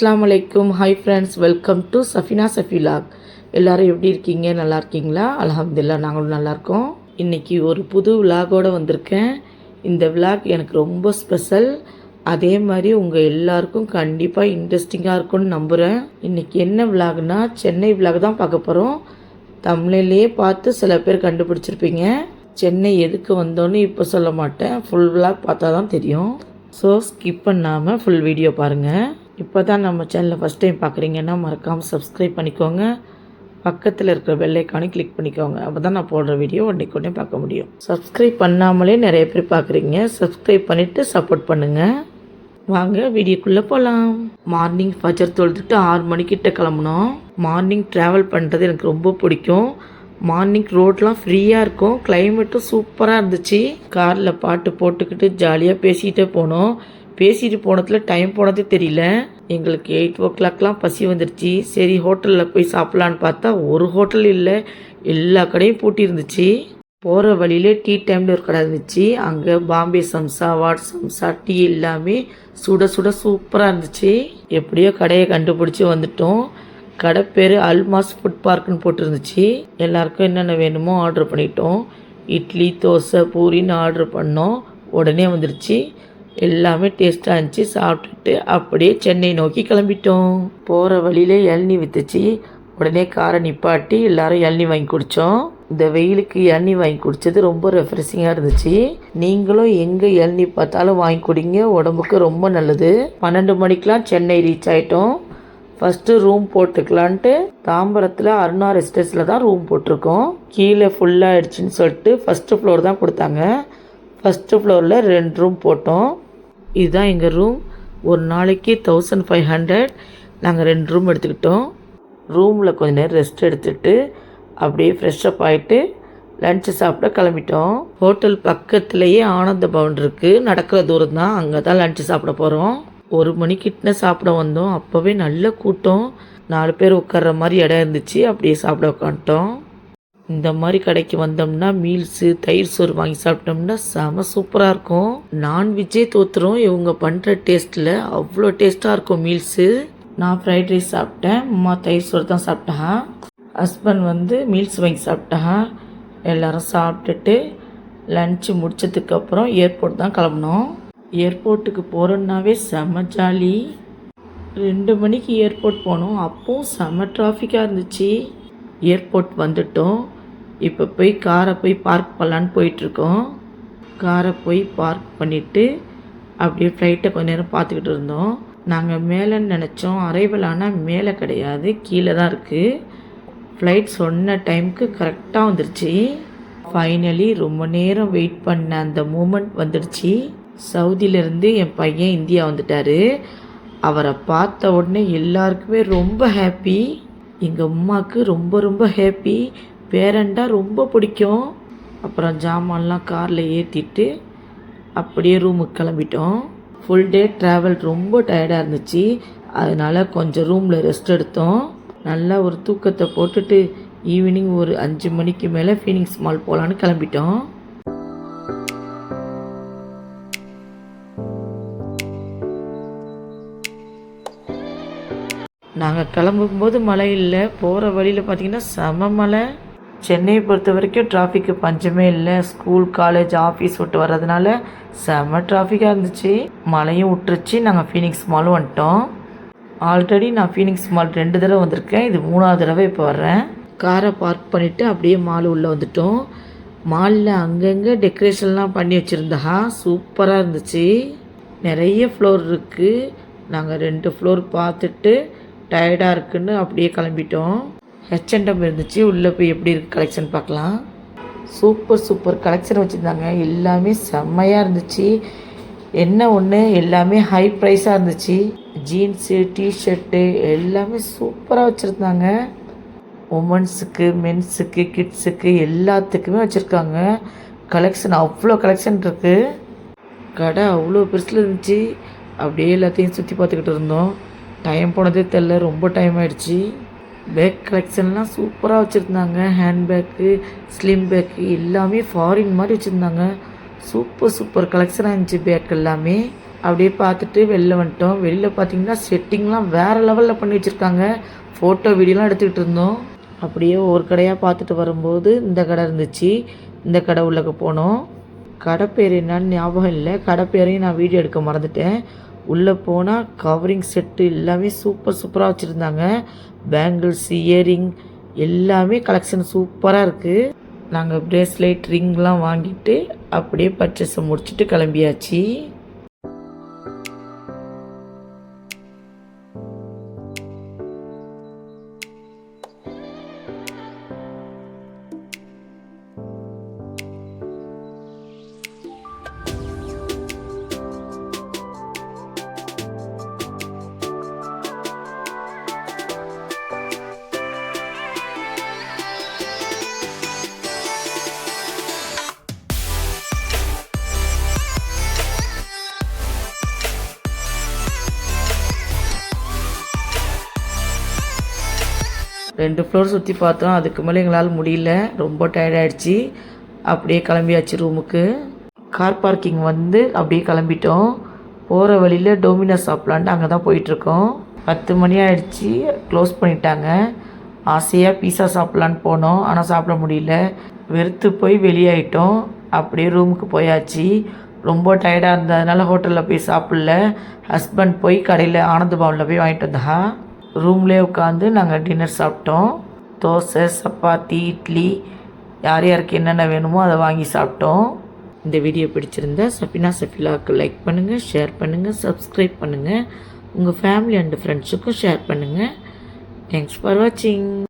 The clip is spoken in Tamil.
அஸ்ஸலாமு அலைக்கும். Hi friends, welcome to Safina Safi vlog. எல்லோரும் எப்படி இருக்கீங்க? நல்லா இருக்கீங்களா? அல்ஹம்துலில்லாஹ், நாங்களும் நல்லாயிருக்கோம். இன்றைக்கி ஒரு புது விலாகோடு வந்திருக்கேன். இந்த விலாக் எனக்கு ரொம்ப ஸ்பெஷல். அதே மாதிரி உங்கள் எல்லாருக்கும் கண்டிப்பாக இன்ட்ரெஸ்டிங்காக இருக்கும்னு நம்புகிறேன். இன்றைக்கி என்ன விலாக்னா, சென்னை விலாக் தான் பார்க்க போகிறோம். தமிழ்லேயே பார்த்து சில பேர் கண்டுபிடிச்சிருப்பீங்க. சென்னை எதுக்கு வந்தோன்னு இப்போ சொல்ல மாட்டேன், ஃபுல் விலாக் பார்த்தா தான் தெரியும். ஸோ ஸ்கிப் பண்ணாமல் ஃபுல் வீடியோ பாருங்கள். இப்போ தான் நம்ம சேனலை ஃபஸ்ட் டைம் பார்க்குறீங்கன்னா மறக்காமல் சப்ஸ்கிரைப் பண்ணிக்கோங்க. பக்கத்தில் இருக்கிற பெல் ஐக்கானை கிளிக் பண்ணிக்கோங்க. அப்போ தான் நான் போடுற வீடியோ உடனே பார்க்க முடியும். சப்ஸ்கிரைப் பண்ணாமலே நிறைய பேர் பார்க்குறீங்க. சப்ஸ்கிரைப் பண்ணிவிட்டு சப்போர்ட் பண்ணுங்கள். வாங்க வீடியோக்குள்ளே போகலாம். மார்னிங் ஃபஜர் தொழுதுட்டு 6 மணிக்கிட்ட கிளம்புனோம். மார்னிங் ட்ராவல் பண்ணுறது எனக்கு ரொம்ப பிடிக்கும். மார்னிங் ரோட்லாம் ஃப்ரீயாக இருக்கும், கிளைமேட்டும் சூப்பராக இருந்துச்சு. காரில் பாட்டு போட்டுக்கிட்டு ஜாலியாக பேசிகிட்டே போனோம். பேசிட்டு போனதில் டைம் போனதே தெரியல. எங்களுக்கு 8 o'clockலாம் பசி வந்துடுச்சு. சரி ஹோட்டலில் போய் சாப்பிட்லான்னு பார்த்தா ஒரு ஹோட்டல் இல்லை, எல்லா கடையும் பூட்டி இருந்துச்சு. போகிற வழியிலே டீ டைமில் ஒரு கடை இருந்துச்சு. அங்கே பாம்பே சம்சா, வாட் சம்சா, டீ எல்லாமே சுட சுட சூப்பராக இருந்துச்சு. எப்படியோ கடையை கண்டுபிடிச்சி வந்துட்டோம். கடை பேர் அல்மாஸ் ஃபுட் பார்க்குன்னு போட்டுருந்துச்சு. எல்லாருக்கும் என்னென்ன வேணுமோ ஆர்டர் பண்ணிட்டோம். இட்லி, தோசை, பூரின்னு ஆர்டர் பண்ணோம். உடனே வந்துடுச்சு. எல்லாமே டேஸ்ட்டாக இருந்துச்சு. சாப்பிட்டுட்டு அப்படியே சென்னை நோக்கி கிளம்பிட்டோம். போகிற வழியிலே இளநீ விற்றுச்சு. உடனே காரை நிப்பாட்டி எல்லாரும் இளநீ வாங்கி குடித்தோம். இந்த வெயிலுக்கு இளநீ வாங்கி குடித்தது ரொம்ப ரெஃப்ரெஷிங்காக இருந்துச்சு. நீங்களும் எங்கே இளநீ பார்த்தாலும் வாங்கி குடிங்க, உடம்புக்கு ரொம்ப நல்லது. 12 மணிக்கெலாம் சென்னை ரீச் ஆகிட்டோம். ஃபஸ்ட்டு ரூம் போட்டுக்கலான்ட்டு தாம்பரத்தில் அருணா ரெசிடென்ஸில் தான் ரூம் போட்டிருக்கோம். கீழே ஃபுல்லாக ஆயிடுச்சுன்னு சொல்லிட்டு ஃபஸ்ட்டு ஃப்ளோர் தான் கொடுத்தாங்க. ஃபஸ்ட்டு ஃப்ளோரில் 2 ரூம் போட்டோம். இதுதான் எங்கள் ரூம். ஒரு நாளைக்கு 1500. நாங்கள் 2 ரூம் எடுத்துக்கிட்டோம். ரூமில் கொஞ்சம் நேரம் ரெஸ்ட் எடுத்துகிட்டு அப்படியே ஃப்ரெஷ்ஷப் ஆகிட்டு லன்ச்சு சாப்பிட கிளம்பிட்டோம். ஹோட்டல் பக்கத்துலேயே ஆனந்த பவன் இருக்குது, நடக்கிற தூரம் தான். அங்கே தான் லன்ச்சு சாப்பிட போகிறோம். 1 மணிக்கிட்ட சாப்பிட வந்தோம். அப்போவே நல்ல கூட்டம். 4 பேர் உட்கார்ற மாதிரி இடம் இருந்துச்சு. அப்படியே சாப்பிட உட்காந்துட்டோம். இந்த மாதிரி கடைக்கு வந்தோம்னா மீல்ஸு, தயிர் சோறு வாங்கி சாப்பிட்டோம்னா செம சூப்பராக இருக்கும். நான்வெஜ்ஜே தோற்றுரும் இவங்க பண்ணுற டேஸ்ட்டில். அவ்வளோ டேஸ்ட்டாக இருக்கும் மீல்ஸு. நான் ஃப்ரைட் ரைஸ் சாப்பிட்டேன். அம்மா தயிர் சோறு தான் சாப்பிட்டாங்க. ஹஸ்பண்ட் மீல்ஸ் வாங்கி சாப்பிட்டாங்க. எல்லோரும் சாப்பிட்டுட்டு லன்ச்சு முடிச்சதுக்கப்புறம் ஏர்போர்ட் தான் கிளம்புனோம். ஏர்போர்ட்டுக்கு போகிறோன்னாவே செம்ம ஜாலி. 2 மணிக்கு ஏர்போர்ட் போனோம். அப்போவும் செம்ம டிராஃபிக்காக இருந்துச்சு. ஏர்போர்ட் வந்துட்டோம். இப்போ போய் காரை போய் பார்க் பண்ணலான்னு போயிட்டுருக்கோம். காரை போய் பார்க் பண்ணிவிட்டு அப்படியே ஃப்ளைட்டை கொஞ்ச நேரம் பார்த்துக்கிட்டு இருந்தோம். நாங்கள் மேலேன்னு நினச்சோம். அரைவல் ஆனால் மேலே கிடையாது, கீழே தான் இருக்குது. ஃப்ளைட் சொன்ன டைமுக்கு கரெக்டாக வந்துடுச்சு. ஃபைனலி ரொம்ப நேரம் வெயிட் பண்ண அந்த மூமெண்ட் வந்துடுச்சு. சவுதியிலேருந்து என் பையன் இந்தியா வந்துட்டார். அவரை பார்த்த உடனே எல்லாருக்குமே ரொம்ப ஹாப்பி. எங்கள் அம்மாவுக்கு ரொம்ப ரொம்ப ஹாப்பி. பேரண்டா ரொம்ப பிடிக்கும். அப்புறம் ஜாமான்லாம் காரில் ஏற்றிட்டு அப்படியே ரூமுக்கு கிளம்பிட்டோம். ஃபுல் டே ட்ராவல் ரொம்ப டயர்டாக இருந்துச்சு. அதனால் கொஞ்சம் ரூமில் ரெஸ்ட் எடுத்தோம். நல்லா ஒரு தூக்கத்தை போட்டுட்டு ஈவினிங் ஒரு 5 மணிக்கு மேலே ஃபீனிக்ஸ் மால் போகலான்னு கிளம்பிட்டோம். நாங்கள் கிளம்பும்போது மழை இல்லை. போகிற வழியில் பார்த்திங்கன்னா செம மழை. சென்னையை பொறுத்த வரைக்கும் டிராஃபிக்கு பஞ்சமே இல்லை. ஸ்கூல், காலேஜ், ஆஃபீஸ் விட்டு வர்றதுனால செம டிராஃபிக்காக இருந்துச்சு. மழையும் விட்டுருச்சு. நாங்கள் ஃபீனிக்ஸ் மாலும் வந்துட்டோம். ஆல்ரெடி நான் ஃபீனிக்ஸ் மால் 2 தடவை வந்திருக்கேன். இது 3ஆவது தடவை இப்போ வர்றேன். காரை பார்க் பண்ணிவிட்டு அப்படியே மால் உள்ளே வந்துட்டோம். மாலில் அங்கங்கே டெக்கரேஷன்லாம் பண்ணி வச்சுருந்தா சூப்பராக இருந்துச்சு. நிறைய ஃப்ளோர் இருக்குது. நாங்கள் 2 ஃப்ளோர் பார்த்துட்டு டயர்டாக இருக்குன்னு அப்படியே கிளம்பிட்டோம். H&M இருந்துச்சு. உள்ளே போய் எப்படி இருக்குது கலெக்ஷன் பார்க்கலாம். சூப்பர் கலெக்ஷன் வச்சுருந்தாங்க. எல்லாமே செம்மையாக இருந்துச்சு. என்ன ஒன்று, எல்லாமே ஹை ப்ரைஸாக இருந்துச்சு. ஜீன்ஸு, டிஷர்ட்டு எல்லாமே சூப்பராக வச்சுருந்தாங்க. உமன்ஸுக்கு, மென்ஸுக்கு, கிட்ஸுக்கு எல்லாத்துக்குமே வச்சுருக்காங்க. கலெக்ஷன் அவ்வளோ கலெக்ஷன் இருக்குது. கடை அவ்வளோ பெருசில் இருந்துச்சு. அப்படியே எல்லாத்தையும் சுற்றி பார்த்துக்கிட்டு இருந்தோம். டைம் போனதே தெரில, ரொம்ப டைம் ஆகிடுச்சி. பேக் கலெக்ஷன்லாம் சூப்பராக வச்சுருந்தாங்க. ஹேண்ட்பேக்கு, ஸ்லிம் பேக்கு எல்லாமே ஃபாரின் மாதிரி வச்சுருந்தாங்க. சூப்பர் கலெக்ஷனாக இருந்துச்சு பேக் எல்லாமே. அப்படியே பார்த்துட்டு வெளில வந்துட்டோம். வெளியில் பார்த்தீங்கன்னா செட்டிங்லாம் வேறு லெவலில் பண்ணி வச்சுருக்காங்க. ஃபோட்டோ வீடியோலாம் எடுத்துக்கிட்டு இருந்தோம். அப்படியே ஒரு கடையாக பார்த்துட்டு வரும்போது இந்த கடை இருந்துச்சு. இந்த கடை உள்ளக்க போனோம். கடை பேர் என்னன்னு ஞாபகம் இல்லை. கடை பேரையும் நான் வீடியோ எடுக்க மறந்துட்டேன். உள்ளே போனால் கவரிங் செட்டு எல்லாமே சூப்பராக வச்சுருந்தாங்க. பேங்கிள்ஸ், இயரிங் எல்லாமே கலெக்ஷன் சூப்பராக இருக்குது. நாங்கள் ப்ரேஸ்லெட், ரிங்லாம் வாங்கிட்டு அப்படியே பர்ச்சேஸை முடிச்சுட்டு கிளம்பியாச்சு. ரெண்டு ஃப்ளோர் சுற்றி பார்த்தோம். அதுக்கு மேலே எங்களால் முடியல, ரொம்ப டயர்டாகிடுச்சு. அப்படியே கிளம்பியாச்சு ரூமுக்கு. கார் பார்க்கிங் வந்து அப்படியே கிளம்பிட்டோம். போகிற வழியில் டொமினோஸ் சாப்பிட்லான்ட்டு அங்கே தான் போயிட்டுருக்கோம். 10 மணி ஆகிடுச்சி, க்ளோஸ் பண்ணிட்டாங்க. ஆசையாக பீஸா சாப்பிட்லான்னு போனோம், ஆனால் சாப்பிட முடியல. வெறுத்து போய் வெளியாயிட்டோம். அப்படியே ரூமுக்கு போயாச்சு. ரொம்ப டயர்டாக இருந்ததுனால ஹோட்டலில் போய் சாப்பிடல. ஹஸ்பண்ட் போய் கடையில் ஆனந்த பவனில் போய் வாங்கிட்டு வந்தா. ரூம்லேயே உட்காந்து நாங்கள் டின்னர் சாப்பிட்டோம். தோசை, சப்பாத்தி, இட்லி, யார் யாருக்கு என்னென்ன வேணுமோ அதை வாங்கி சாப்பிட்டோம். இந்த வீடியோ பிடிச்சிருந்தா சஃபினா சஃபிலாவுக்கு லைக் பண்ணுங்கள், ஷேர் பண்ணுங்கள், சப்ஸ்கிரைப் பண்ணுங்கள். உங்கள் ஃபேமிலி அண்ட் ஃப்ரெண்ட்ஸுக்கும் ஷேர் பண்ணுங்கள். தேங்க்ஸ் ஃபார் வாட்சிங்.